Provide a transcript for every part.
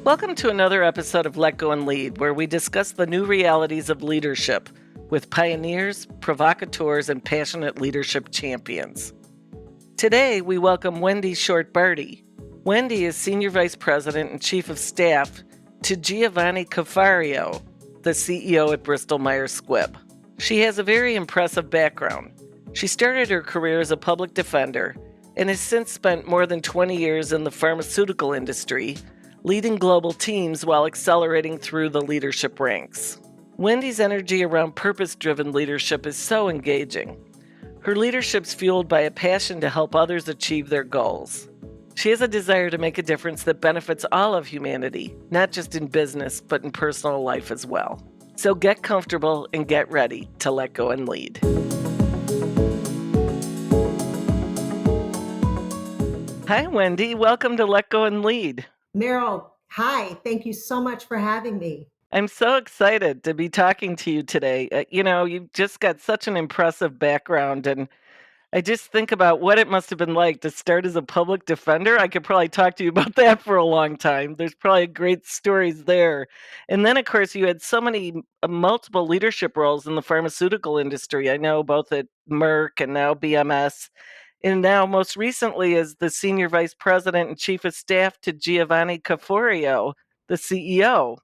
Welcome to another episode of Let Go and Lead, where we discuss the new realities of leadership with pioneers, provocateurs, and passionate leadership champions. Today, we welcome Wendy Short Bartie. Wendy is Senior Vice President and Chief of Staff to Giovanni Cafario, the CEO at Bristol Myers Squibb. She has a very impressive background. She started her career as a public defender and has since spent more than 20 years in the pharmaceutical industry, leading global teams while accelerating through the leadership ranks. Wendy's energy around purpose-driven leadership is so engaging. Her leadership's fueled by a passion to help others achieve their goals. She has a desire to make a difference that benefits all of humanity, not just in business, but in personal life as well. So get comfortable and get ready to let go and lead. Hi, Wendy. Welcome to Let Go and Lead. Maril, hi. Thank you so much for having me. I'm so excited to be talking to you today. You've just got such an impressive background, and I just think about what it must have been like to start as a public defender. I could probably talk to you about that for a long time. There's probably great stories there. And then, of course, you had so many multiple leadership roles in the pharmaceutical industry. I know both at Merck and now BMS. And now, most recently, as the Senior Vice President and Chief of Staff to Giovanni Cafario, the CEO.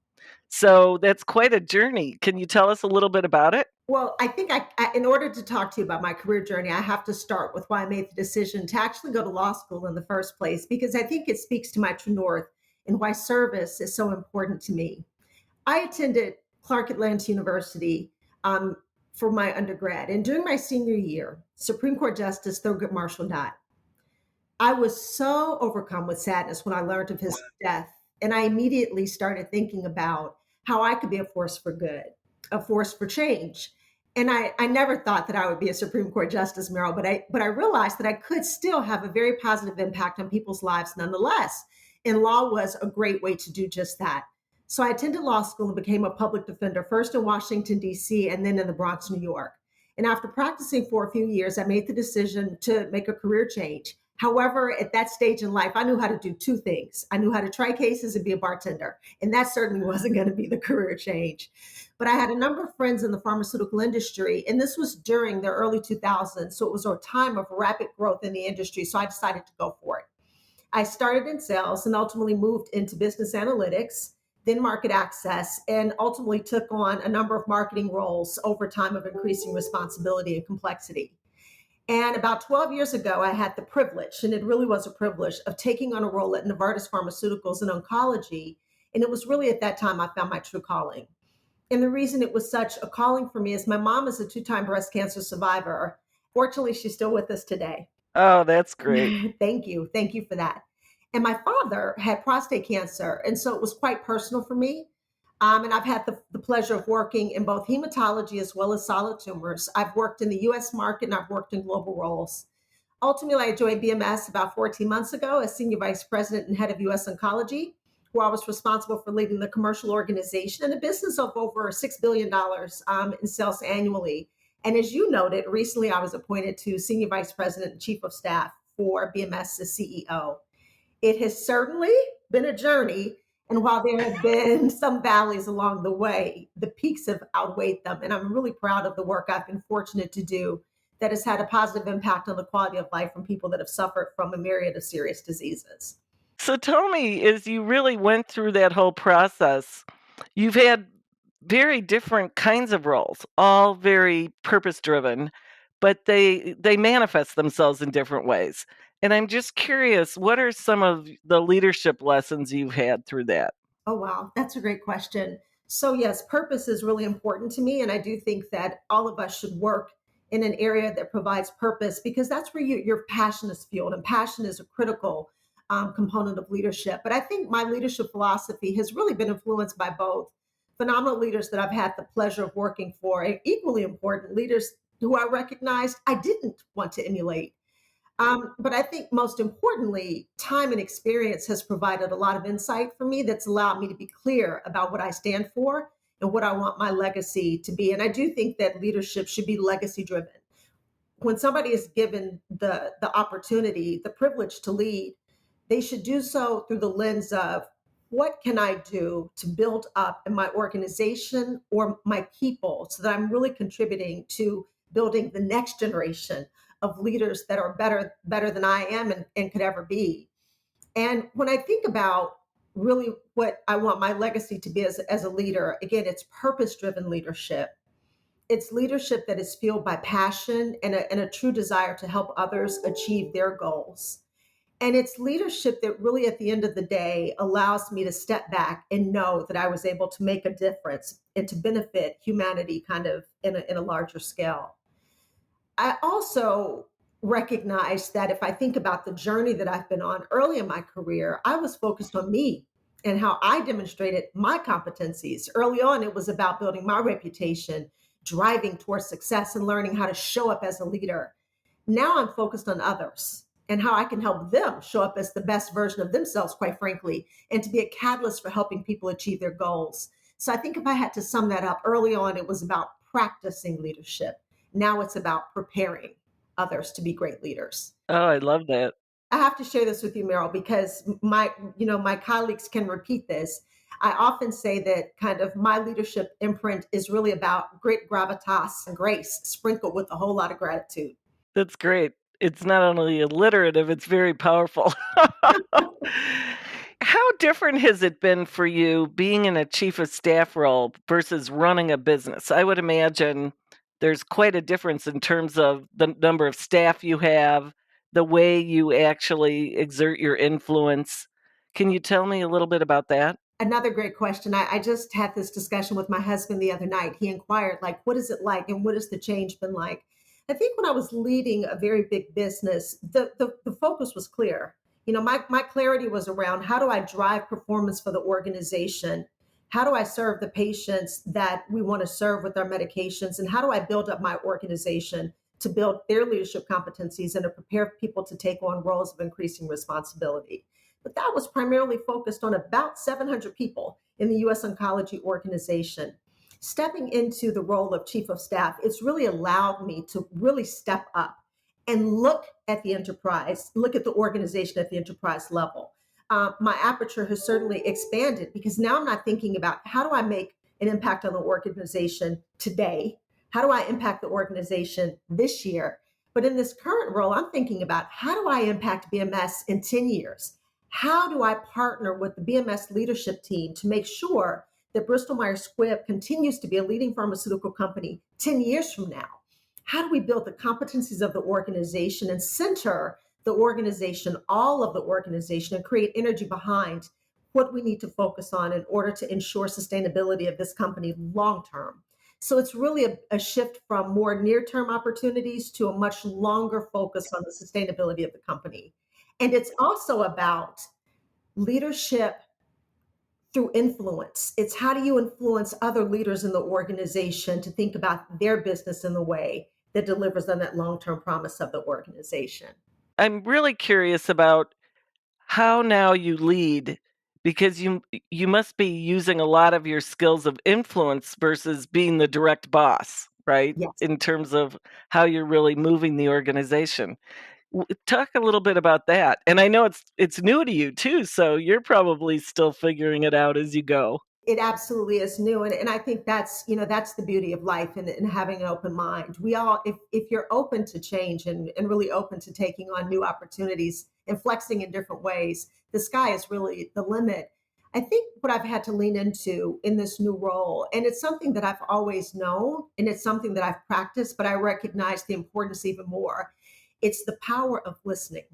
So that's quite a journey. Can you tell us a little bit about it? Well, I think in order to talk to you about my career journey, I have to start with why I made the decision to actually go to law school in the first place, because I think it speaks to my true north and why service is so important to me. I attended Clark Atlanta University for my undergrad, and during my senior year, Supreme Court Justice Thurgood Marshall died. I was so overcome with sadness when I learned of his death, and I immediately started thinking about how I could be a force for good, a force for change. And I never thought that I would be a Supreme Court Justice, Maril, but I realized that I could still have a very positive impact on people's lives nonetheless. And law was a great way to do just that. So I attended law school and became a public defender, first in Washington, D.C., and then in the Bronx, New York. And after practicing for a few years, I made the decision to make a career change. However, at that stage in life, I knew how to do two things. I knew how to try cases and be a bartender. And that certainly wasn't going to be the career change. But I had a number of friends in the pharmaceutical industry, and this was during the early 2000s. So it was a time of rapid growth in the industry. So I decided to go for it. I started in sales and ultimately moved into business analytics, then market access, and ultimately took on a number of marketing roles over time of increasing responsibility and complexity. And about 12 years ago, I had the privilege, and it really was a privilege, of taking on a role at Novartis Pharmaceuticals in oncology. And it was really at that time I found my true calling. And the reason it was such a calling for me is my mom is a two-time breast cancer survivor. Fortunately, she's still with us today. Oh, that's great. Thank you. Thank you for that. And my father had prostate cancer. And so it was quite personal for me. And I've had the pleasure of working in both hematology as well as solid tumors. I've worked in the US market and I've worked in global roles. Ultimately, I joined BMS about 14 months ago as Senior Vice President and Head of US Oncology, where I was responsible for leading the commercial organization and a business of over $6 billion in sales annually. And as you noted, recently I was appointed to Senior Vice President and Chief of Staff for BMS as CEO. It has certainly been a journey. And while there have been some valleys along the way, the peaks have outweighed them. And I'm really proud of the work I've been fortunate to do that has had a positive impact on the quality of life from people that have suffered from a myriad of serious diseases. So tell me, as you really went through that whole process, you've had very different kinds of roles, all very purpose-driven, but they manifest themselves in different ways. And I'm just curious, what are some of the leadership lessons you've had through that? Oh, wow. That's a great question. So, yes, purpose is really important to me. And I do think that all of us should work in an area that provides purpose because that's where your passion is fueled. And passion is a critical component of leadership. But I think my leadership philosophy has really been influenced by both phenomenal leaders that I've had the pleasure of working for, and equally important leaders who I recognized I didn't want to emulate. But I think most importantly, time and experience has provided a lot of insight for me that's allowed me to be clear about what I stand for and what I want my legacy to be. And I do think that leadership should be legacy driven. When somebody is given the opportunity, the privilege to lead, they should do so through the lens of what can I do to build up in my organization or my people so that I'm really contributing to building the next generation of leaders that are better than I am and could ever be. And when I think about really what I want my legacy to be as a leader, again, it's purpose driven leadership. It's leadership that is fueled by passion and a true desire to help others achieve their goals. And it's leadership that really, at the end of the day, allows me to step back and know that I was able to make a difference and to benefit humanity kind of in a larger scale. I also recognize that if I think about the journey that I've been on early in my career, I was focused on me and how I demonstrated my competencies. Early on, it was about building my reputation, driving towards success, and learning how to show up as a leader. Now I'm focused on others and how I can help them show up as the best version of themselves, quite frankly, and to be a catalyst for helping people achieve their goals. So I think if I had to sum that up, early on, it was about practicing leadership. Now it's about preparing others to be great leaders. Oh, I love that. I have to share this with you, Meryl, because my colleagues can repeat this. I often say that kind of my leadership imprint is really about grit, gravitas, and grace, sprinkled with a whole lot of gratitude. That's great. It's not only alliterative, it's very powerful. How different has it been for you being in a chief of staff role versus running a business? I would imagine there's quite a difference in terms of the number of staff you have, the way you actually exert your influence. Can you tell me a little bit about that? Another great question. I just had this discussion with my husband the other night. He inquired, like, what is it like and what has the change been like? I think when I was leading a very big business, the focus was clear. My clarity was around how do I drive performance for the organization? How do I serve the patients that we want to serve with our medications? And how do I build up my organization to build their leadership competencies and to prepare people to take on roles of increasing responsibility? But that was primarily focused on about 700 people in the US Oncology Organization. Stepping into the role of chief of staff, it's really allowed me to really step up and look at the enterprise, look at the organization at the enterprise level. My aperture has certainly expanded because now I'm not thinking about how do I make an impact on the organization today? How do I impact the organization this year? But in this current role, I'm thinking about how do I impact BMS in 10 years? How do I partner with the BMS leadership team to make sure that Bristol Myers Squibb continues to be a leading pharmaceutical company 10 years from now? How do we build the competencies of the organization and center the organization, all of the organization, and create energy behind what we need to focus on in order to ensure sustainability of this company long term? So it's really a shift from more near term opportunities to a much longer focus on the sustainability of the company. And it's also about leadership through influence. It's how do you influence other leaders in the organization to think about their business in the way that delivers on that long term promise of the organization. I'm really curious about how now you lead because you must be using a lot of your skills of influence versus being the direct boss, right? Yes. In terms of how you're really moving the organization. Talk a little bit about that. And I know it's new to you too, so you're probably still figuring it out as you go. It absolutely is new. And I think that's the beauty of life and having an open mind. We all, if you're open to change and really open to taking on new opportunities and flexing in different ways, the sky is really the limit. I think what I've had to lean into in this new role, and it's something that I've always known and it's something that I've practiced, but I recognize the importance even more. It's the power of listening.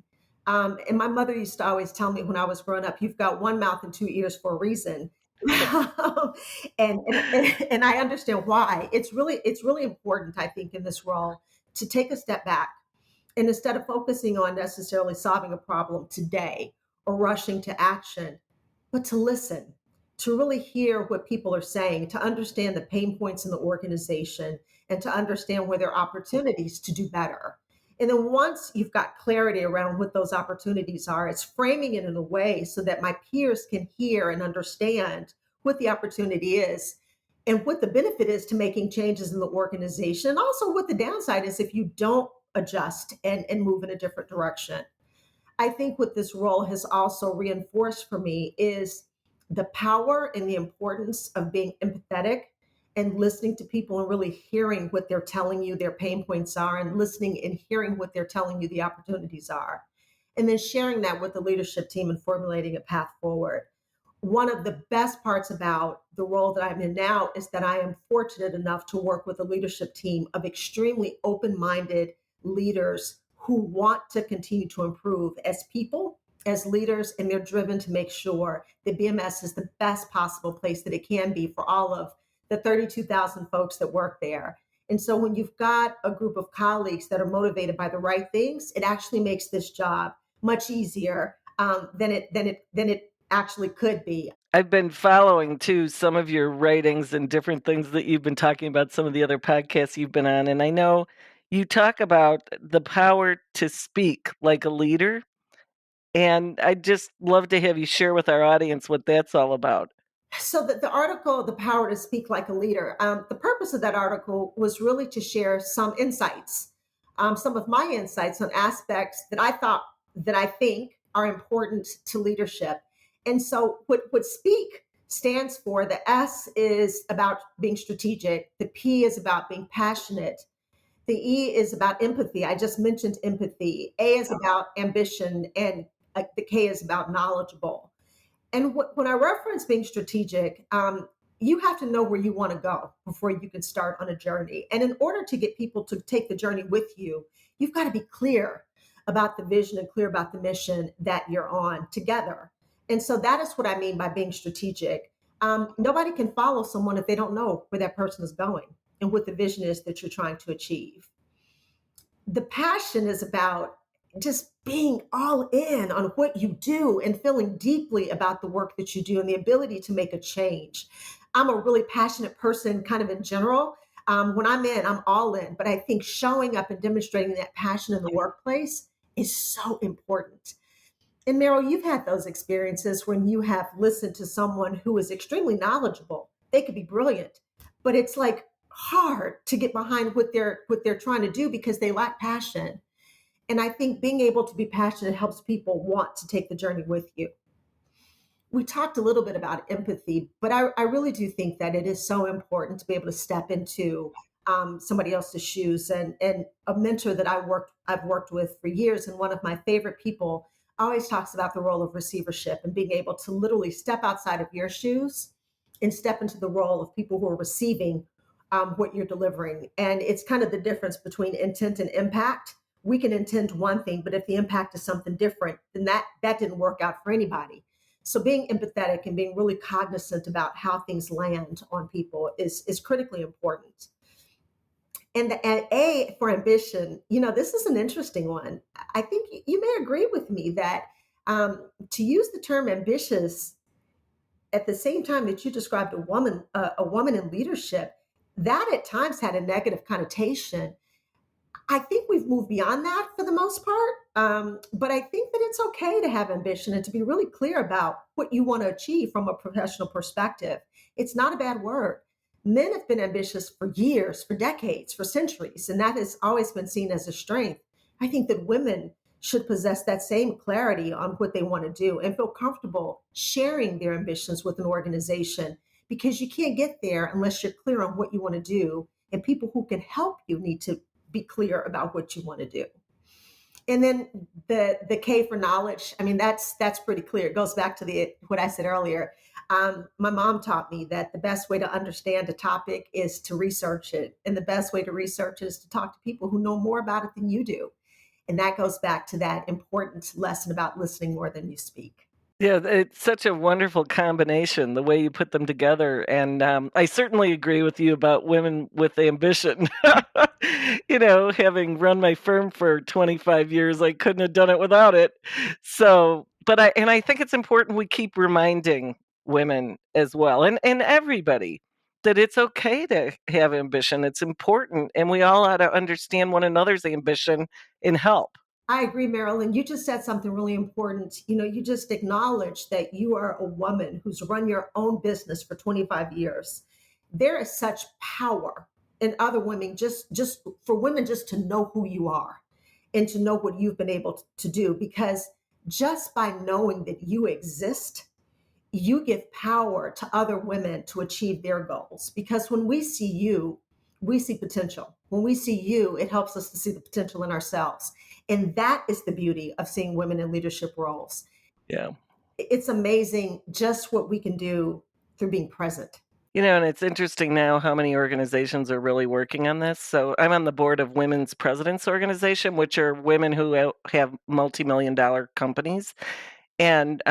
And my mother used to always tell me when I was growing up, you've got one mouth and two ears for a reason. And I understand why. It's really important, I think, in this role to take a step back and instead of focusing on necessarily solving a problem today or rushing to action, but to listen, to really hear what people are saying, to understand the pain points in the organization, and to understand where there are opportunities to do better. And then once you've got clarity around what those opportunities are, it's framing it in a way so that my peers can hear and understand what the opportunity is and what the benefit is to making changes in the organization. And also what the downside is if you don't adjust and move in a different direction. I think what this role has also reinforced for me is the power and the importance of being empathetic and listening to people and really hearing what they're telling you their pain points are, and listening and hearing what they're telling you the opportunities are, and then sharing that with the leadership team and formulating a path forward. One of the best parts about the role that I'm in now is that I am fortunate enough to work with a leadership team of extremely open-minded leaders who want to continue to improve as people, as leaders, and they're driven to make sure that BMS is the best possible place that it can be for all of the 32,000 folks that work there. And so when you've got a group of colleagues that are motivated by the right things, it actually makes this job much easier than it actually could be. I've been following too some of your writings and different things that you've been talking about, some of the other podcasts you've been on. And I know you talk about the power to speak like a leader. And I'd just love to have you share with our audience what that's all about. So the article, The Power to Speak Like a Leader, the purpose of that article was really to share some insights, some of my insights on aspects that I think are important to leadership. And so what SPEAK stands for, the S is about being strategic, the P is about being passionate, the E is about empathy. I just mentioned empathy. A is about ambition, and the K is about knowledgeable. And when I reference being strategic, you have to know where you want to go before you can start on a journey. And in order to get people to take the journey with you, you've got to be clear about the vision and clear about the mission that you're on together. And so that is what I mean by being strategic. Nobody can follow someone if they don't know where that person is going and what the vision is that you're trying to achieve. The passion is about just being all in on what you do and feeling deeply about the work that you do and the ability to make a change. I'm a really passionate person kind of in general. When I'm in, I'm all in. But I think showing up and demonstrating that passion in the workplace is so important. And Maril, you've had those experiences when you have listened to someone who is extremely knowledgeable. They could be brilliant, but it's like hard to get behind what they're trying to do because they lack passion. And I think being able to be passionate helps people want to take the journey with you. We talked a little bit about empathy, but I really do think that it is so important to be able to step into somebody else's shoes. And a mentor that I've worked with for years, and one of my favorite people, always talks about the role of receivership and being able to literally step outside of your shoes and step into the role of people who are receiving what you're delivering. And it's kind of the difference between intent and impact. We can intend one thing, but if the impact is something different, then that didn't work out for anybody. So being empathetic and being really cognizant about how things land on people is critically important. And the A for ambition, this is an interesting one. I think you may agree with me that to use the term ambitious at the same time that you described a woman in leadership, that at times had a negative connotation. I think we've moved beyond that for the most part. But I think that it's okay to have ambition and to be really clear about what you want to achieve from a professional perspective. It's not a bad word. Men have been ambitious for years, for decades, for centuries, and that has always been seen as a strength. I think that women should possess that same clarity on what they want to do and feel comfortable sharing their ambitions with an organization, because you can't get there unless you're clear on what you want to do. And people who can help you need to be clear about what you want to do. And then the K for knowledge. I mean, that's pretty clear. It goes back to what I said earlier. My mom taught me that the best way to understand a topic is to research it, and the best way to research it is to talk to people who know more about it than you do. And that goes back to that important lesson about listening more than you speak. Yeah, it's such a wonderful combination, the way you put them together. And I certainly agree with you about women with ambition. Having run my firm for 25 years, I couldn't have done it without it. So, I think it's important we keep reminding women as well, and everybody, that it's okay to have ambition. It's important, and we all ought to understand one another's ambition and help. I agree, Marilyn. You just said something really important. You just acknowledged that you are a woman who's run your own business for 25 years. There is such power in other women, just for women just to know who you are and to know what you've been able to do. Because just by knowing that you exist you give power to other women to achieve their goals. Because when we see you, we see potential. When we see you, it helps us to see the potential in ourselves. And that is the beauty of seeing women in leadership roles. Yeah. It's amazing just what we can do through being present. And it's interesting now how many organizations are really working on this. So I'm on the board of Women's Presidents Organization, which are women who have multi-million-dollar companies, and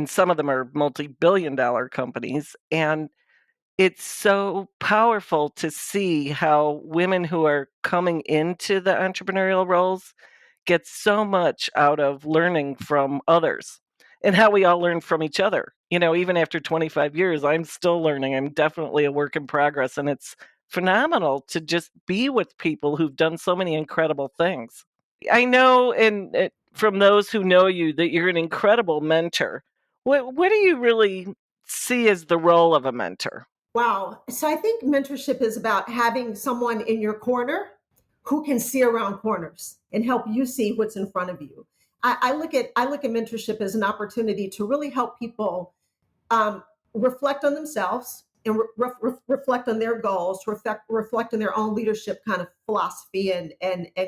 some of them are multi-billion-dollar companies. And it's so powerful to see how women who are coming into the entrepreneurial roles get so much out of learning from others and how we all learn from each other. Even after 25 years, I'm still learning. I'm definitely a work in progress, and it's phenomenal to just be with people who've done so many incredible things. I know, and from those who know you, that you're an incredible mentor. What do you really see as the role of a mentor? Wow. So I think mentorship is about having someone in your corner who can see around corners and help you see what's in front of you. I look at mentorship as an opportunity to really help people um, reflect on themselves and reflect on their goals, reflect on their own leadership kind of philosophy and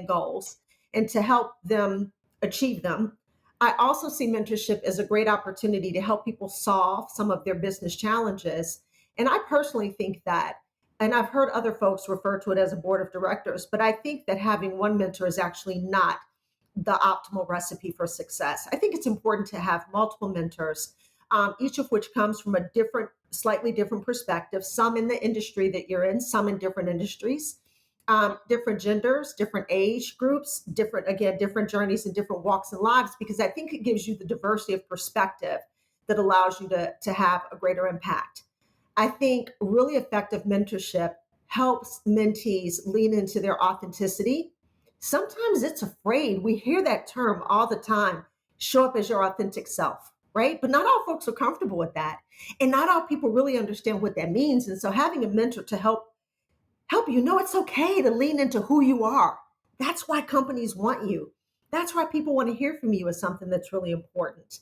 goals, and to help them achieve them. I also see mentorship as a great opportunity to help people solve some of their business challenges. And I personally think that, and I've heard other folks refer to it as a board of directors, but I think that having one mentor is actually not the optimal recipe for success. I think it's important to have multiple mentors, each of which comes from a slightly different perspective, some in the industry that you're in, some in different industries, different genders, different age groups, different journeys and different walks in lives, because I think it gives you the diversity of perspective that allows you to have a greater impact. I think really effective mentorship helps mentees lean into their authenticity. Sometimes it's afraid. We hear that term all the time, show up as your authentic self, right? But not all folks are comfortable with that. And not all people really understand what that means. And so having a mentor to help you know it's okay to lean into who you are. That's why companies want you. That's why people want to hear from you is something that's really important.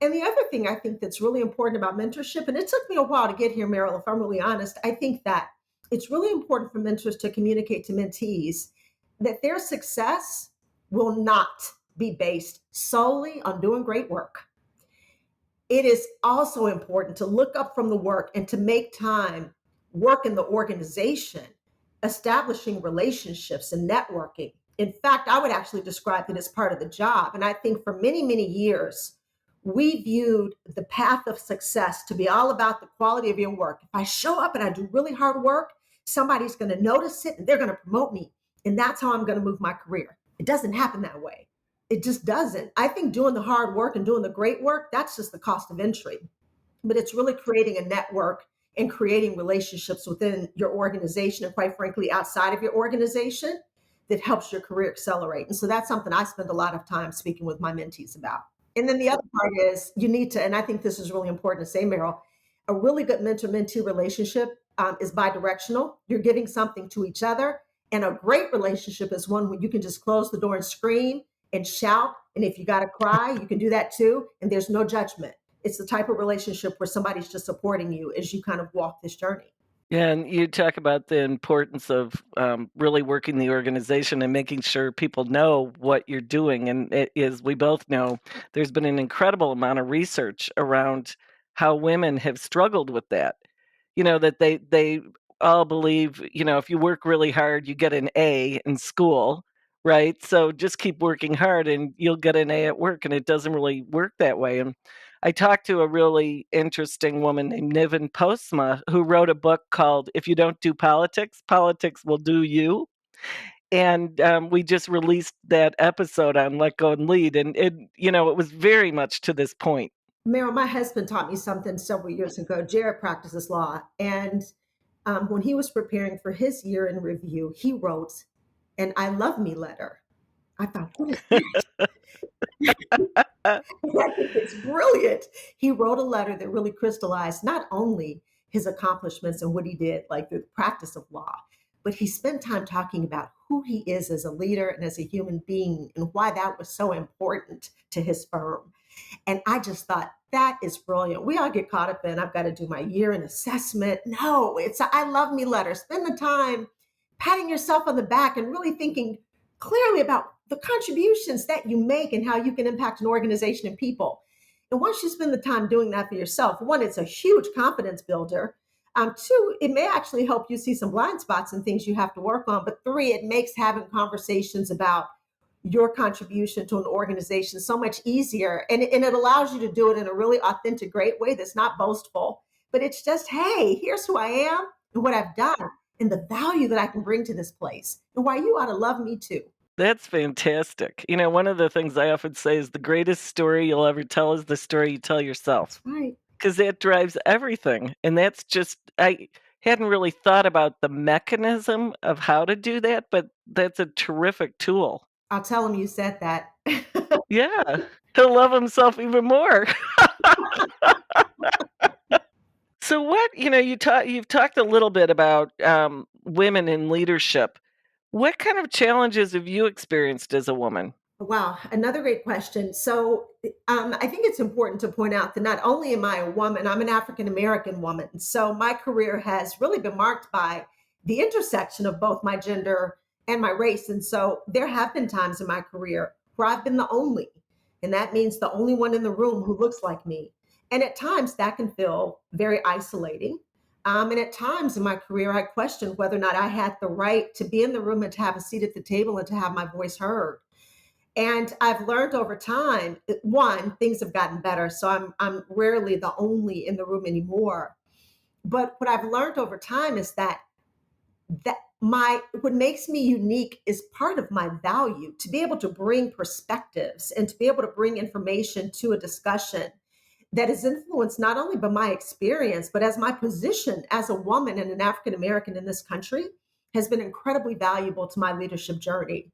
And the other thing I think that's really important about mentorship, and it took me a while to get here, Maril, if I'm really honest, I think that it's really important for mentors to communicate to mentees that their success will not be based solely on doing great work. It is also important to look up from the work and to make time work in the organization, establishing relationships and networking. In fact, I would actually describe it as part of the job. And I think for many, many years, we viewed the path of success to be all about the quality of your work. If I show up and I do really hard work, somebody's going to notice it and they're going to promote me. And that's how I'm going to move my career. It doesn't happen that way. It just doesn't. I think doing the hard work and doing the great work, that's just the cost of entry. But it's really creating a network and creating relationships within your organization and, quite frankly, outside of your organization that helps your career accelerate. And so that's something I spend a lot of time speaking with my mentees about. And then the other part is you need to, and I think this is really important to say, Meryl, a really good mentor mentee relationship is bi-directional. You're giving something to each other. And a great relationship is one where you can just close the door and scream and shout. And if you got to cry, you can do that too. And there's no judgment. It's the type of relationship where somebody's just supporting you as you kind of walk this journey. Yeah, and you talk about the importance of really working the organization and making sure people know what you're doing. And it is, we both know there's been an incredible amount of research around how women have struggled with that. That they all believe, if you work really hard, you get an A in school, right? So just keep working hard and you'll get an A at work. And it doesn't really work that way. And I talked to a really interesting woman named Niven Postma who wrote a book called If You Don't Do Politics, Politics Will Do You. And we just released that episode on Let Go and Lead. And it was very much to this point. Meryl, my husband taught me something several years ago. Jared practices law. And when he was preparing for his year in review, he wrote an I love me letter. I thought, what is that? Uh, I think it's brilliant. He wrote a letter that really crystallized not only his accomplishments and what he did, like the practice of law, but he spent time talking about who he is as a leader and as a human being and why that was so important to his firm. And I just thought, that is brilliant. We all get caught up in, I've got to do my year in assessment. No, it's a I love me letter. Spend the time patting yourself on the back and really thinking clearly about the contributions that you make and how you can impact an organization and people. And once you spend the time doing that for yourself, one, it's a huge confidence builder. Two, it may actually help you see some blind spots and things you have to work on. But three, it makes having conversations about your contribution to an organization so much easier. And it allows you to do it in a really authentic, great way that's not boastful, but it's just, hey, here's who I am and what I've done and the value that I can bring to this place and why you ought to love me too. That's fantastic. One of the things I often say is the greatest story you'll ever tell is the story you tell yourself, That's right. because that drives everything. And that's just, I hadn't really thought about the mechanism of how to do that, but that's a terrific tool. I'll tell him you said that. Yeah. He'll love himself even more. So you've talked a little bit about women in leadership. What kind of challenges have you experienced as a woman? Wow, another great question. So, I think it's important to point out that not only am I a woman, I'm an African American woman. So, my career has really been marked by the intersection of both my gender and my race. And so, there have been times in my career where I've been the only, and that means the only one in the room who looks like me. And at times, that can feel very isolating. And at times in my career, I questioned whether or not I had the right to be in the room and to have a seat at the table and to have my voice heard. And I've learned over time, one, things have gotten better. So I'm rarely the only in the room anymore. But what I've learned over time is that my what makes me unique is part of my value to be able to bring perspectives and to be able to bring information to a discussion that is influenced not only by my experience, but as my position as a woman and an African American in this country has been incredibly valuable to my leadership journey.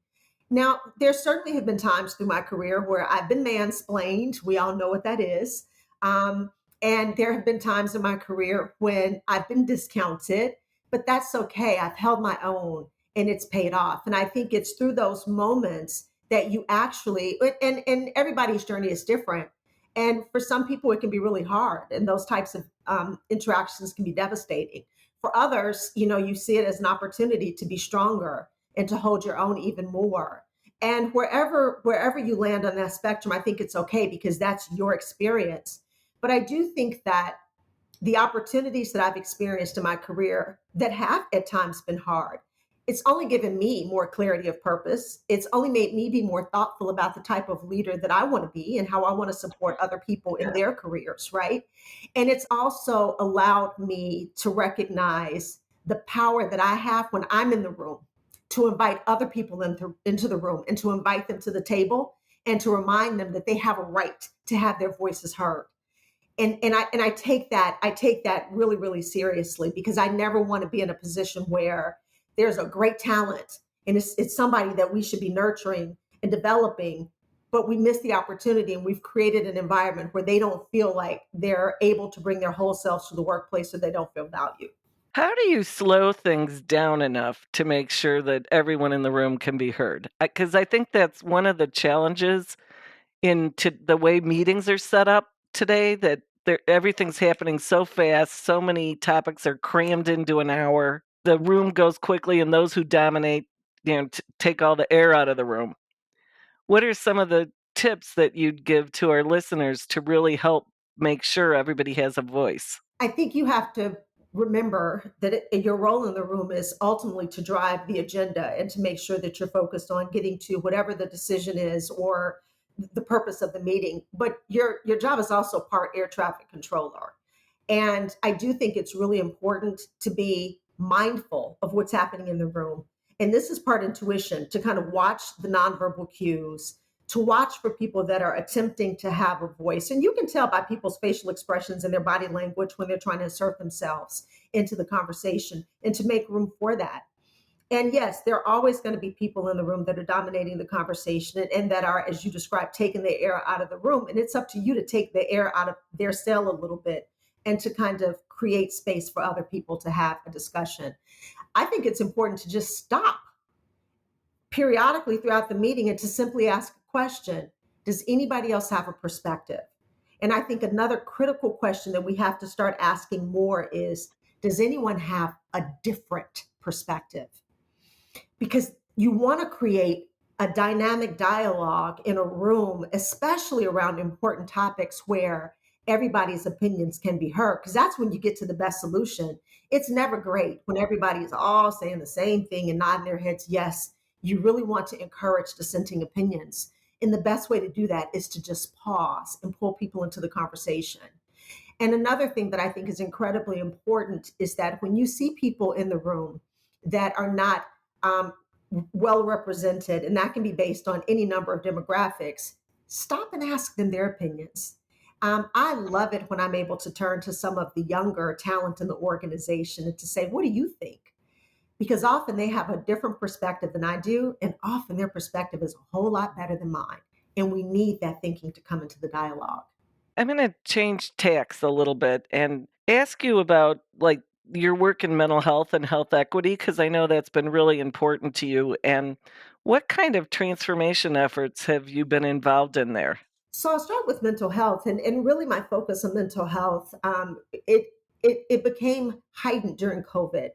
Now, there certainly have been times through my career where I've been mansplained. We all know what that is. Um, and there have been times in my career when I've been discounted, but that's okay. I've held my own and it's paid off. And I think it's through those moments that you actually, and everybody's journey is different. And for some people, it can be really hard. And those types of interactions can be devastating. For others, you see it as an opportunity to be stronger and to hold your own even more. And wherever you land on that spectrum, I think it's okay because that's your experience. But I do think that the opportunities that I've experienced in my career that have at times been hard, it's only given me more clarity of purpose. It's only made me be more thoughtful about the type of leader that I want to be and how I want to support other people in their careers, right? And it's also allowed me to recognize the power that I have when I'm in the room to invite other people into the room and to invite them to the table and to remind them that they have a right to have their voices heard. And I take that really, really seriously because I never want to be in a position where there's a great talent and it's somebody that we should be nurturing and developing, but we miss the opportunity and we've created an environment where they don't feel like they're able to bring their whole selves to the workplace or they don't feel valued. How do you slow things down enough to make sure that everyone in the room can be heard? Because I think that's one of the challenges into the way meetings are set up today, that everything's happening so fast, so many topics are crammed into an hour. The room goes quickly, and those who dominate, take all the air out of the room. What are some of the tips that you'd give to our listeners to really help make sure everybody has a voice? I think you have to remember that your role in the room is ultimately to drive the agenda and to make sure that you're focused on getting to whatever the decision is or the purpose of the meeting. But your job is also part air traffic controller. And I do think it's really important to be mindful of what's happening in the room. And this is part intuition to kind of watch the nonverbal cues, to watch for people that are attempting to have a voice. And you can tell by people's facial expressions and their body language when they're trying to insert themselves into the conversation and to make room for that. And yes, there are always going to be people in the room that are dominating the conversation and that are, as you described, taking the air out of the room. And it's up to you to take the air out of their cell a little bit and to kind of create space for other people to have a discussion. I think it's important to just stop periodically throughout the meeting and to simply ask a question. Does anybody else have a perspective? And I think another critical question that we have to start asking more is, does anyone have a different perspective? Because you want to create a dynamic dialogue in a room, especially around important topics where everybody's opinions can be heard, because that's when you get to the best solution. It's never great when everybody is all saying the same thing and nodding their heads yes. You really want to encourage dissenting opinions. And the best way to do that is to just pause and pull people into the conversation. And another thing that I think is incredibly important is that when you see people in the room that are not um, well represented, and that can be based on any number of demographics, stop and ask them their opinions. I love it when I'm able to turn to some of the younger talent in the organization and to say, what do you think? Because often they have a different perspective than I do, and often their perspective is a whole lot better than mine. And we need that thinking to come into the dialogue. I'm going to change tacks a little bit and ask you about like your work in mental health and health equity because I know that's been really important to you. And what kind of transformation efforts have you been involved in there? So I'll start with mental health, and really my focus on mental health. It became heightened during COVID,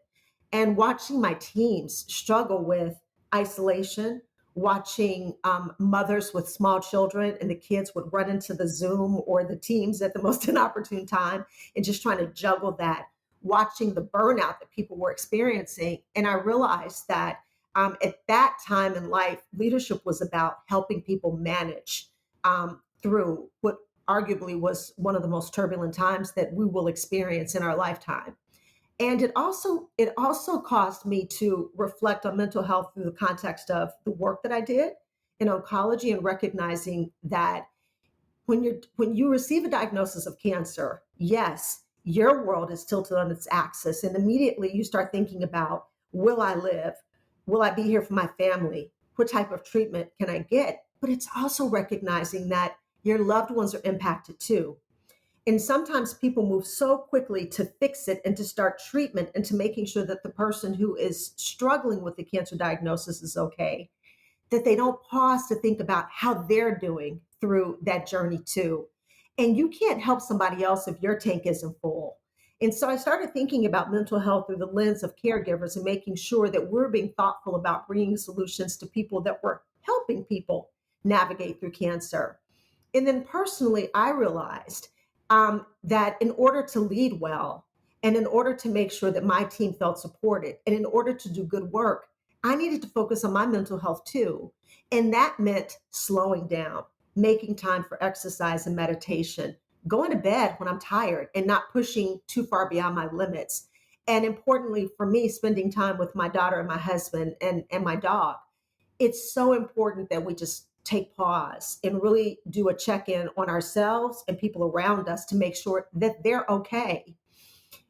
and watching my teams struggle with isolation, watching mothers with small children, and the kids would run into the Zoom or the Teams at the most inopportune time, and just trying to juggle that. Watching the burnout that people were experiencing, and I realized that at that time in life, leadership was about helping people manage through what arguably was one of the most turbulent times that we will experience in our lifetime. And it also caused me to reflect on mental health through the context of the work that I did in oncology, and recognizing that when you receive a diagnosis of cancer, yes, your world is tilted on its axis, and immediately you start thinking about, will I live? Will I be here for my family? What type of treatment can I get? But it's also recognizing that your loved ones are impacted too. And sometimes people move so quickly to fix it and to start treatment and to making sure that the person who is struggling with the cancer diagnosis is okay, that they don't pause to think about how they're doing through that journey too. And you can't help somebody else if your tank isn't full. And so I started thinking about mental health through the lens of caregivers and making sure that we're being thoughtful about bringing solutions to people that were helping people navigate through cancer. And then personally, I realized that in order to lead well, and in order to make sure that my team felt supported, and in order to do good work, I needed to focus on my mental health too. And that meant slowing down, making time for exercise and meditation, going to bed when I'm tired and not pushing too far beyond my limits. And importantly for me, spending time with my daughter and my husband and my dog. It's so important that we just take pause and really do a check in on ourselves and people around us to make sure that they're okay.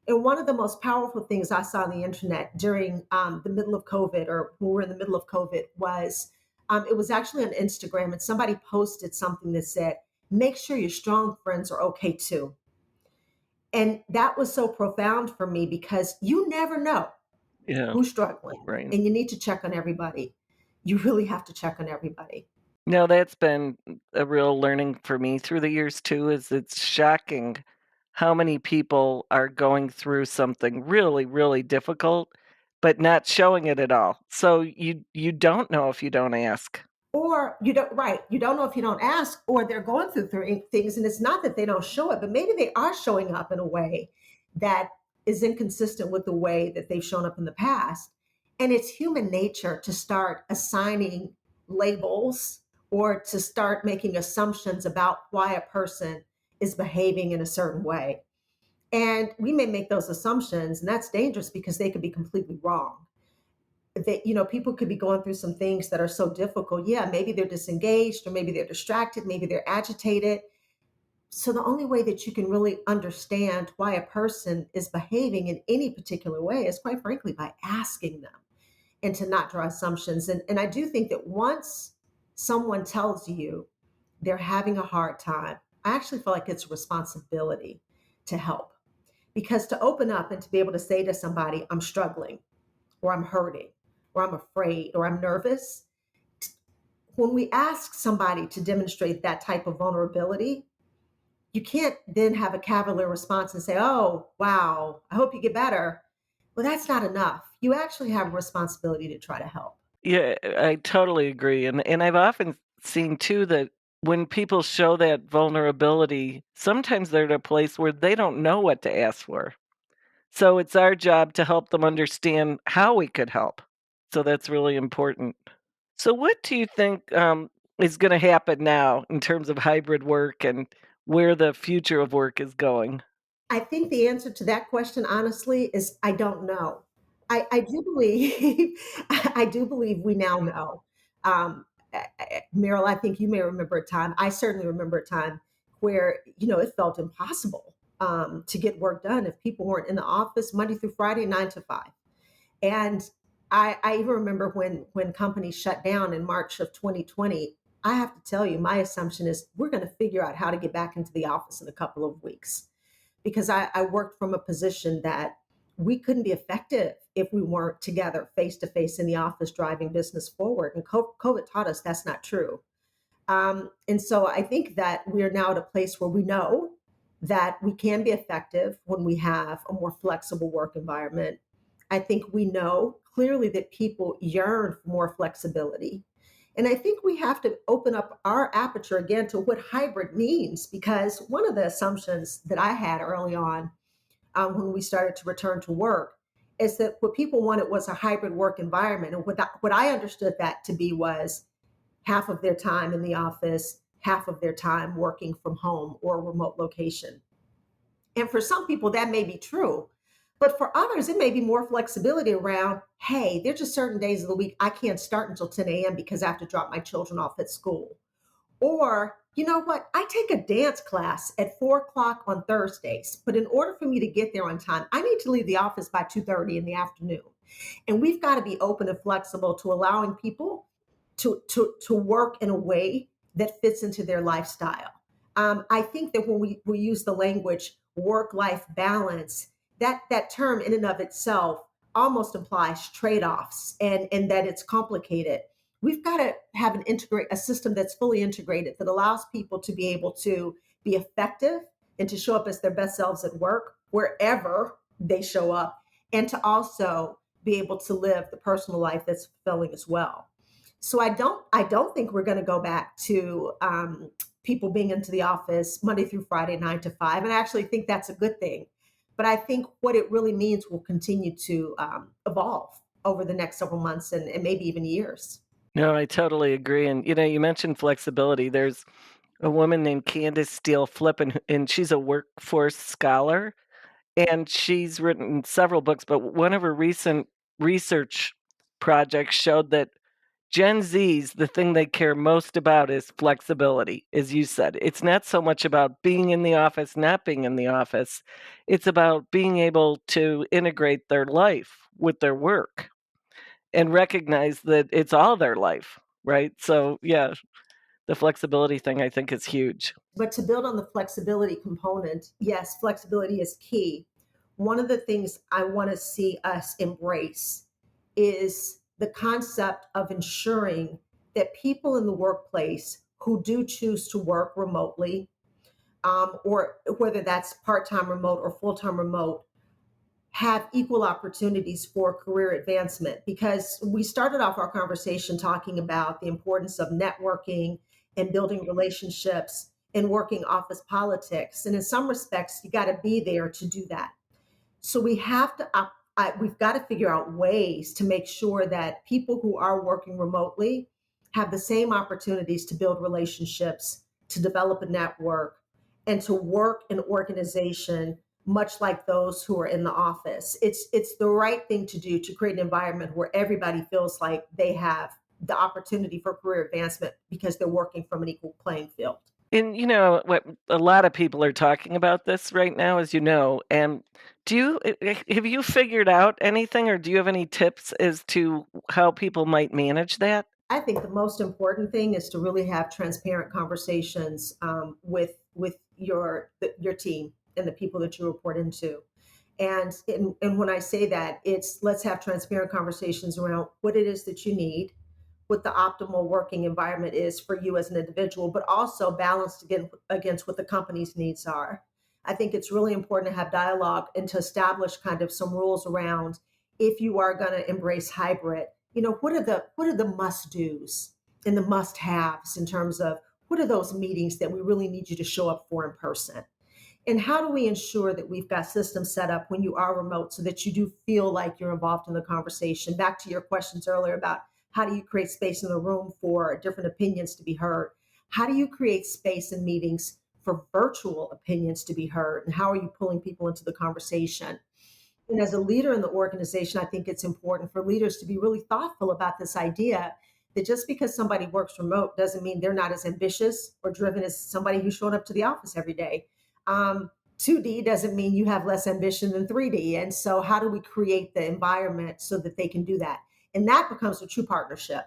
And one of the most powerful things I saw on the internet during the middle of COVID, or when we were in the middle of COVID, was it was actually on Instagram, and somebody posted something that said, make sure your strong friends are okay too. And that was so profound for me because you never know Yeah, who's struggling, right. and you need to check on everybody. You really have to check on everybody. No, that's been a real learning for me through the years too, is it's shocking how many people are going through something really, really difficult, but not showing it at all. So you don't know if you don't ask. Or you don't, right, you don't know if you don't ask, or they're going through things, and it's not that they don't show it, but maybe they are showing up in a way that is inconsistent with the way that they've shown up in the past. And it's human nature to start assigning labels or to start making assumptions about why a person is behaving in a certain way. And we may make those assumptions, and that's dangerous because they could be completely wrong. That, people could be going through some things that are so difficult. Yeah, maybe they're disengaged, or maybe they're distracted, maybe they're agitated. So the only way that you can really understand why a person is behaving in any particular way is, quite frankly, by asking them, and to not draw assumptions. And I do think that once someone tells you they're having a hard time, I actually feel like it's a responsibility to help. Because to open up and to be able to say to somebody, I'm struggling, or I'm hurting, or I'm afraid, or I'm nervous, when we ask somebody to demonstrate that type of vulnerability, you can't then have a cavalier response and say, oh, wow, I hope you get better. Well, that's not enough. You actually have a responsibility to try to help. Yeah, I totally agree, and I've often seen too that when people show that vulnerability, sometimes they're at a place where they don't know what to ask for. So it's our job to help them understand how we could help. So that's really important. So what do you think, is gonna happen now in terms of hybrid work and where the future of work is going? I think the answer to that question, honestly, is I don't know. I do believe I do believe we now know. Meryl, I think you may remember a time. I certainly remember a time where it felt impossible to get work done if people weren't in the office Monday through Friday, 9 to 5. And I even remember when companies shut down in March of 2020. I have to tell you, my assumption is we're going to figure out how to get back into the office in a couple of weeks because I worked from a position that we couldn't be effective if we weren't together face to face in the office driving business forward. And COVID taught us that's not true. And so I think that we're now at a place where we know that we can be effective when we have a more flexible work environment. I think we know clearly that people yearn for more flexibility. And I think we have to open up our aperture again to what hybrid means, because one of the assumptions that I had early on when we started to return to work is that what people wanted was a hybrid work environment. And what I understood that to be was half of their time in the office, half of their time working from home or a remote location. And for some people, that may be true. But for others, it may be more flexibility around, hey, there's just certain days of the week I can't start until 10 a.m. because I have to drop my children off at school. Or, you know what? I take a dance class at 4 o'clock on Thursdays, but in order for me to get there on time, I need to leave the office by 2:30 in the afternoon. And we've got to be open and flexible to allowing people to work in a way that fits into their lifestyle. I think that when we use the language work-life balance, that term in and of itself almost implies trade-offs and that it's complicated. We've got to have a system that's fully integrated that allows people to be able to be effective and to show up as their best selves at work wherever they show up, and to also be able to live the personal life that's fulfilling as well. So I don't think we're going to go back to people being into the office Monday through Friday, 9 to 5. And I actually think that's a good thing. But I think what it really means will continue to evolve over the next several months and maybe even years. No, I totally agree, and, you mentioned flexibility. There's a woman named Candace Steele Flippin, and she's a workforce scholar, and she's written several books, but one of her recent research projects showed that Gen Zs, the thing they care most about is flexibility, as you said. It's not so much about being in the office, not being in the office. It's about being able to integrate their life with their work and recognize that it's all their life, right? So, yeah, the flexibility thing I think is huge. But to build on the flexibility component, yes, flexibility is key. One of the things I want to see us embrace is the concept of ensuring that people in the workplace who do choose to work remotely, or whether that's part time remote or full time remote, have equal opportunities for career advancement, because we started off our conversation talking about the importance of networking and building relationships and working office politics. And in some respects, you got to be there to do that. So we've got to figure out ways to make sure that people who are working remotely have the same opportunities to build relationships, to develop a network, and to work in organization much like those who are in the office. It's the right thing to do to create an environment where everybody feels like they have the opportunity for career advancement because they're working from an equal playing field. And what a lot of people are talking about this right now, as you know. And have you figured out anything, or do you have any tips as to how people might manage that? I think the most important thing is to really have transparent conversations with your team and the people that you report into. And when I say that, it's let's have transparent conversations around what it is that you need, what the optimal working environment is for you as an individual, but also balanced against what the company's needs are. I think it's really important to have dialogue and to establish kind of some rules around if you are going to embrace hybrid. What are the must do's and the must haves in terms of what are those meetings that we really need you to show up for in person? And how do we ensure that we've got systems set up when you are remote so that you do feel like you're involved in the conversation? Back to your questions earlier about how do you create space in the room for different opinions to be heard? How do you create space in meetings for virtual opinions to be heard? And how are you pulling people into the conversation? And as a leader in the organization, I think it's important for leaders to be really thoughtful about this idea that just because somebody works remote doesn't mean they're not as ambitious or driven as somebody who's showing up to the office every day. 2D doesn't mean you have less ambition than 3D. And so, how do we create the environment so that they can do that? And that becomes a true partnership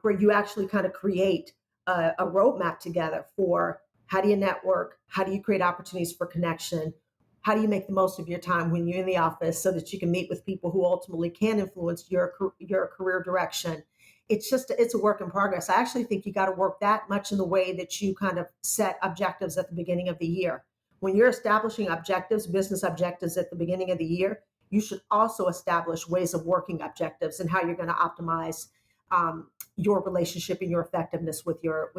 where you actually kind of create a roadmap together for how do you network? How do you create opportunities for connection? How do you make the most of your time when you're in the office so that you can meet with people who ultimately can influence your career direction? It's a work in progress. I actually think you got to work that much in the way that you kind of set objectives at the beginning of the year. When you're establishing objectives, business objectives at the beginning of the year, you should also establish ways of working objectives and how you're going to optimize your relationship and your effectiveness with your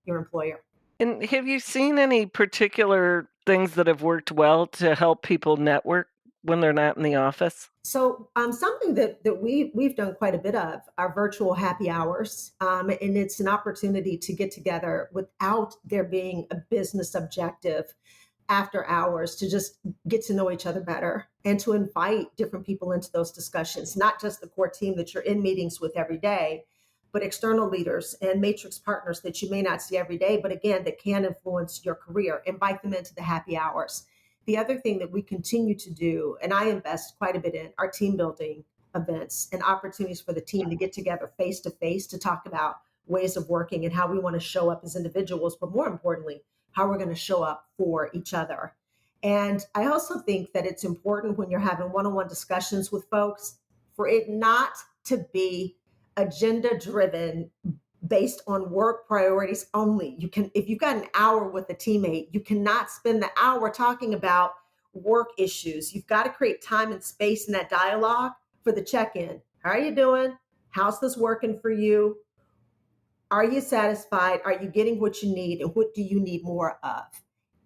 employer. And have you seen any particular things that have worked well to help people network when they're not in the office? So something that we've done quite a bit of are virtual happy hours, and it's an opportunity to get together without there being a business objective after hours to just get to know each other better and to invite different people into those discussions, not just the core team that you're in meetings with every day, but external leaders and matrix partners that you may not see every day, but again, that can influence your career. Invite them into the happy hours. The other thing that we continue to do, and I invest quite a bit in, are team building events and opportunities for the team to get together face to face to talk about ways of working and how we want to show up as individuals, but more importantly, how we're going to show up for each other. And I also think that it's important when you're having one-on-one discussions with folks for it not to be agenda driven based on work priorities only. If you've got an hour with a teammate, you cannot spend the hour talking about work issues. You've got to create time and space in that dialogue for the check-in. How are you doing? How's this working for you? Are you satisfied? Are you getting what you need? And what do you need more of?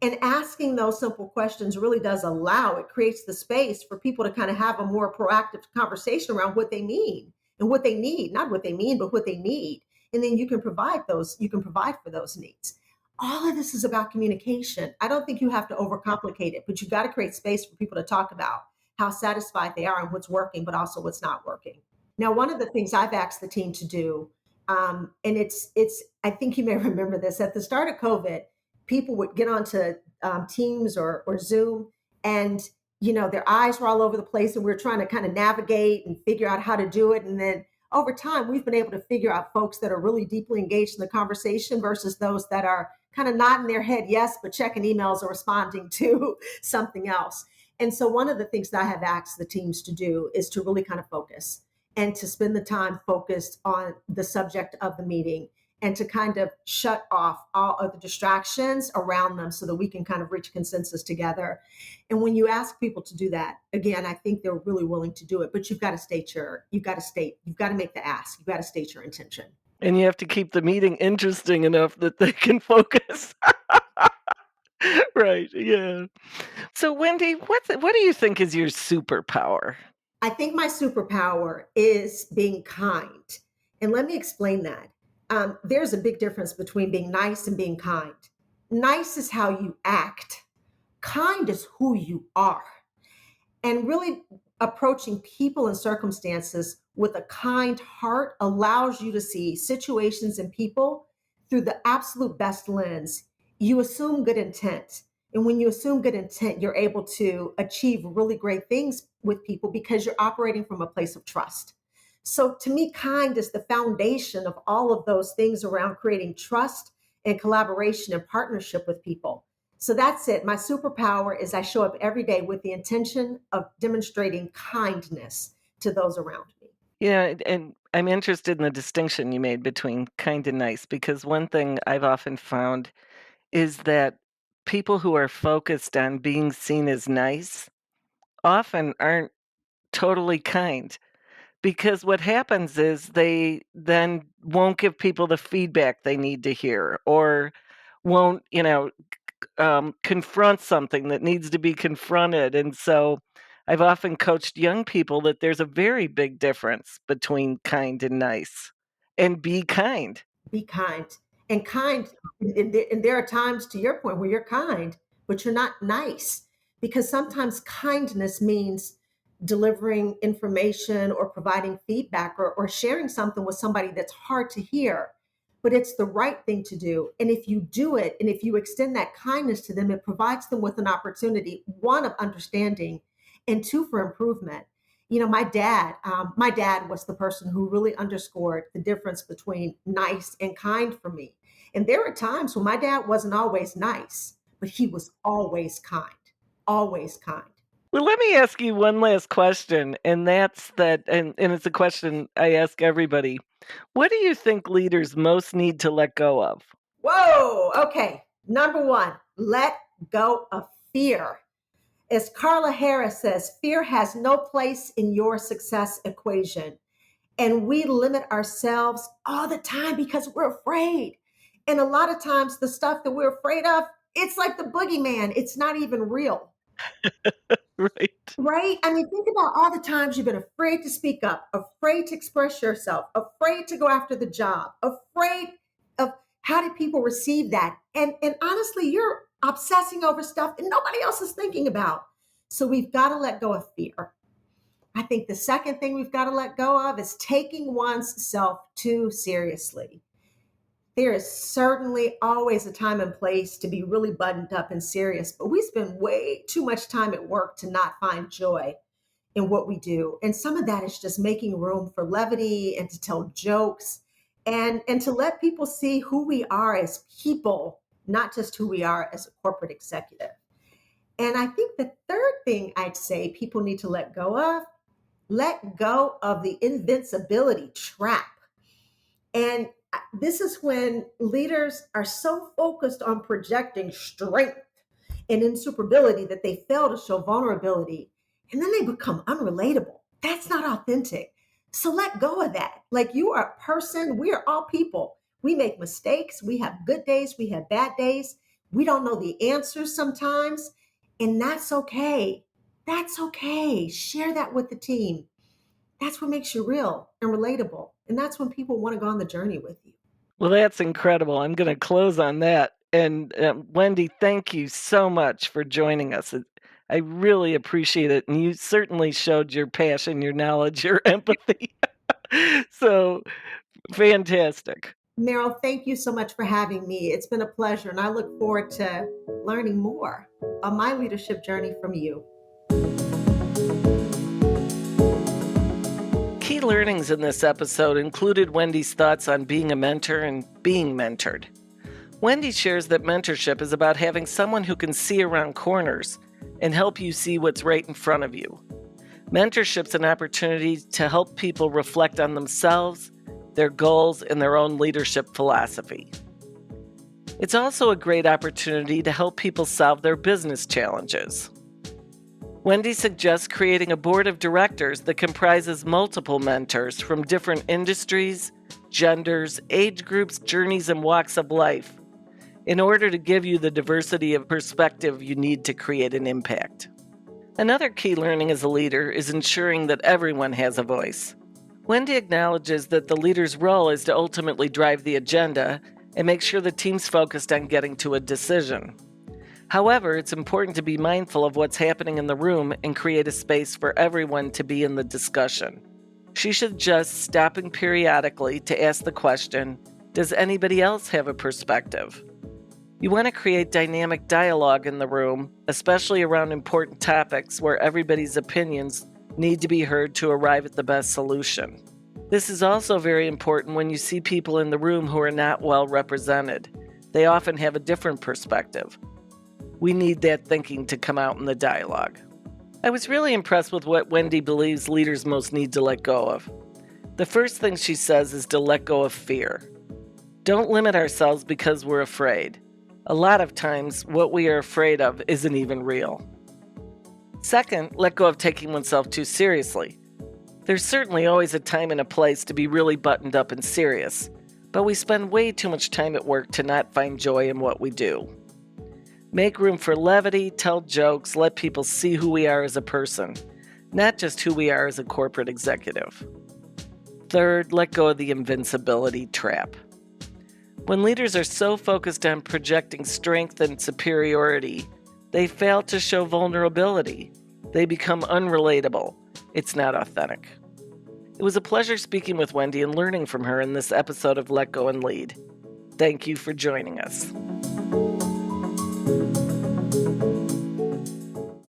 And asking those simple questions really does it creates the space for people to kind of have a more proactive conversation around what they mean and what they need, not what they mean, but what they need. And then you can provide for those needs. All of this is about communication. I don't think you have to overcomplicate it, but you've got to create space for people to talk about how satisfied they are and what's working, but also what's not working. Now, one of the things I've asked the team to do, and I think you may remember this at the start of COVID, people would get onto Teams or Zoom, and their eyes were all over the place, and we were trying to kind of navigate and figure out how to do it. And then over time, we've been able to figure out folks that are really deeply engaged in the conversation versus those that are kind of nodding their head yes, but checking emails or responding to something else. And so one of the things that I have asked the teams to do is to really kind of focus and to spend the time focused on the subject of the meeting and to kind of shut off all of the distractions around them so that we can kind of reach consensus together. And when you ask people to do that, again, I think they're really willing to do it, but you've got to make the ask, you've got to state your intention. And you have to keep the meeting interesting enough that they can focus. Right, yeah. So Wendy, what do you think is your superpower? I think my superpower is being kind. And let me explain that. There's a big difference between being nice and being kind. Nice is how you act. Kind is who you are. And really approaching people and circumstances with a kind heart allows you to see situations and people through the absolute best lens. You assume good intent. And when you assume good intent, you're able to achieve really great things with people because you're operating from a place of trust. So to me, kind is the foundation of all of those things around creating trust and collaboration and partnership with people. So that's it. My superpower is I show up every day with the intention of demonstrating kindness to those around me. And I'm interested in the distinction you made between kind and nice, because one thing I've often found is that people who are focused on being seen as nice often aren't totally kind. Because what happens is they then won't give people the feedback they need to hear, or won't, confront something that needs to be confronted. And so I've often coached young people that there's a very big difference between kind and nice. And be kind. Be kind. And kind, and there are times, to your point, where you're kind, but you're not nice, because sometimes kindness means delivering information or providing feedback, or sharing something with somebody that's hard to hear, but it's the right thing to do. And if you do it, and if you extend that kindness to them, it provides them with an opportunity, one, of understanding, and two, for improvement. My dad was the person who really underscored the difference between nice and kind for me. And there are times when my dad wasn't always nice, but he was always kind, always kind. Well, let me ask you one last question, and that's that, and it's a question I ask everybody. What do you think leaders most need to let go of? Whoa, okay. Number one, let go of fear. As Carla Harris says, fear has no place in your success equation. And we limit ourselves all the time because we're afraid. And a lot of times, the stuff that we're afraid of, it's like the boogeyman, it's not even real. Right. Right? I mean, think about all the times you've been afraid to speak up, afraid to express yourself, afraid to go after the job, afraid of how do people receive that. And honestly, you're obsessing over stuff that nobody else is thinking about. So we've got to let go of fear. I think the second thing we've got to let go of is taking one's self too seriously. There is certainly always a time and place to be really buttoned up and serious, but we spend way too much time at work to not find joy in what we do. And some of that is just making room for levity and to tell jokes, and to let people see who we are as people, not just who we are as a corporate executive. And I think the third thing I'd say people need to let go of the invincibility trap. And this is when leaders are so focused on projecting strength and insuperability that they fail to show vulnerability. And then they become unrelatable. That's not authentic. So let go of that. Like, you are a person, we are all people. We make mistakes, we have good days, we have bad days. We don't know the answers sometimes, and that's okay. That's okay. Share that with the team. That's what makes you real and relatable. And that's when people want to go on the journey with you. Well, that's incredible. I'm going to close on that. And Wendy, thank you so much for joining us. I really appreciate it. And you certainly showed your passion, your knowledge, your empathy. So fantastic. Meryl, thank you so much for having me. It's been a pleasure, and I look forward to learning more on my leadership journey from you. Key learnings in this episode included Wendy's thoughts on being a mentor and being mentored. Wendy shares that mentorship is about having someone who can see around corners and help you see what's right in front of you. Mentorship's an opportunity to help people reflect on themselves, their goals, and their own leadership philosophy. It's also a great opportunity to help people solve their business challenges. Wendy suggests creating a board of directors that comprises multiple mentors from different industries, genders, age groups, journeys, and walks of life in order to give you the diversity of perspective you need to create an impact. Another key learning as a leader is ensuring that everyone has a voice. Wendy acknowledges that the leader's role is to ultimately drive the agenda and make sure the team's focused on getting to a decision. However, it's important to be mindful of what's happening in the room and create a space for everyone to be in the discussion. She suggests stopping periodically to ask the question, does anybody else have a perspective? You want to create dynamic dialogue in the room, especially around important topics where everybody's opinions need to be heard to arrive at the best solution. This is also very important when you see people in the room who are not well represented. They often have a different perspective. We need that thinking to come out in the dialogue. I was really impressed with what Wendy believes leaders most need to let go of. The first thing she says is to let go of fear. Don't limit ourselves because we're afraid. A lot of times, what we are afraid of isn't even real. Second, let go of taking oneself too seriously. There's certainly always a time and a place to be really buttoned up and serious, but we spend way too much time at work to not find joy in what we do. Make room for levity, tell jokes, let people see who we are as a person, not just who we are as a corporate executive. Third, let go of the invincibility trap. When leaders are so focused on projecting strength and superiority, they fail to show vulnerability. They become unrelatable. It's not authentic. It was a pleasure speaking with Wendy and learning from her in this episode of Let Go and Lead. Thank you for joining us.